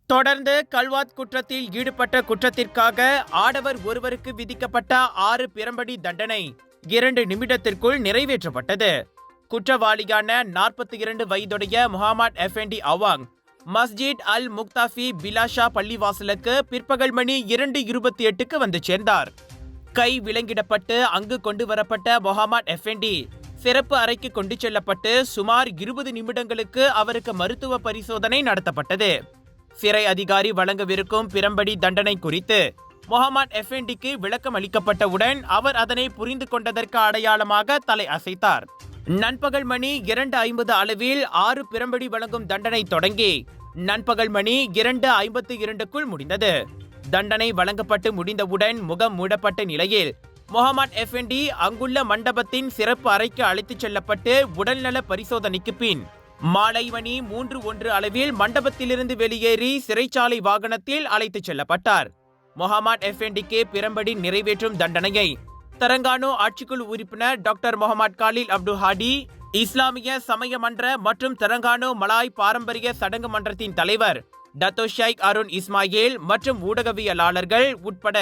தொடர்ந்து கல்வாத் குற்றத்தில் ஈடுபட்ட குற்றத்திற்காக ஆடவர் ஒருவருக்கு விதிக்கப்பட்ட 6 பிரம்படி தண்டனை 2 நிமிடத்திற்குள் நிறைவேற்றப்பட்டது. குற்றவாளியான 42 வயதுடைய முகமது எஃபெண்டி அவாங் மஸ்ஜித் அல் முக்தாஃபி பிலாஷா பள்ளிவாசலுக்கு பிற்பகல் மணி 2:28க்கு வந்து சேர்ந்தார். கை விலங்கிடப்பட்டு அங்கு கொண்டு வரப்பட்ட முகமது எஃபெண்டி சிறப்பு அறைக்கு கொண்டு செல்லப்பட்டு சுமார் 20 நிமிடங்களுக்கு அவருக்கு மருத்துவ பரிசோதனை நடத்தப்பட்டது. சிறை அதிகாரி வழங்கவிருக்கும் பிரம்படி தண்டனை குறித்து முகமது எஃபெண்டிக்கு விளக்கம் அளிக்கப்பட்டவுடன் அவர் அதனை புரிந்து கொண்டதற்கு அடையாளமாக தலை அசைத்தார். நண்பகல் மணி 2:50 அளவில் 6 பிரம்படி வழங்கும் தண்டனை தொடங்கி நண்பகல் மணி 2:52க்குள் முடிந்தது. தண்டனை வழங்கப்பட்டு முடிந்தவுடன் முகம் மூடப்பட்ட நிலையில் முகமது எஃபெண்டி அங்குள்ள மண்டபத்தின் சிறப்பு அறைக்கு அழைத்துச் செல்லப்பட்டு உடல்நல பரிசோதனைக்கு பின் மாலை மணி 3:01 அளவில் மண்டபத்திலிருந்து வெளியேறி சிறைச்சாலை வாகனத்தில் அழைத்துச் செல்லப்பட்டார். முகமது எஃபெண்டிக்கு பிரம்படி நிறைவேற்றும் தண்டனையை தெலங்கானா ஆட்சிக்குழு உறுப்பினர் டாக்டர் முகமது காலில் அப்துல் ஹாடி, இஸ்லாமிய சமய மன்ற மற்றும் தெலங்கானா மலாய் பாரம்பரிய சடங்கு மன்றத்தின் தலைவர் டத்தோ ஷைக் அருண் இஸ்மாயில் மற்றும் ஊடகவியலாளர்கள் உட்பட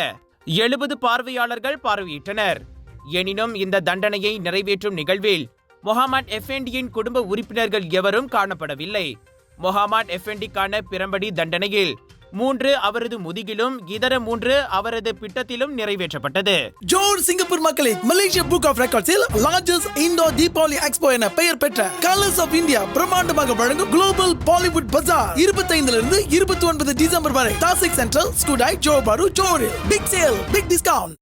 70 பார்வையாளர்கள் பார்வையிட்டனர். எனினும் இந்த தண்டனையை நிறைவேற்றும் நிகழ்வில் முகமது எஃபெண்டியின் குடும்ப உறுப்பினர்கள் எவரும் காணப்படவில்லை. முகமது எஃபெண்டிக்கான பிரம்படி தண்டனையில் 3 அவரது முதுகிலும் இதர 3 அவரது பிட்டத்திலும் நிறைவேற்றப்பட்டது. ஜோர் சிங்கப்பூர் மக்களே, மலேசியா புக் ஆஃப் ரெக்கார்ட்ஸில் லார்ஜஸ்ட் இண்டோ தீபாவளி எக்ஸ்போ என பெயர் பெற்ற கலர்ஸ் ஆஃப் இந்தியா பிரம்மாண்டமாக வழங்கும் குளோபல் பாலிவுட் பஜார் 25 29 டிசம்பர் வரை தாசிக் சென்ட்ரல், ஸ்கூடாய், ஜோஹர் பாரு, ஜோஹரில் பிக் சேல், பிக் டிஸ்கவுண்ட்.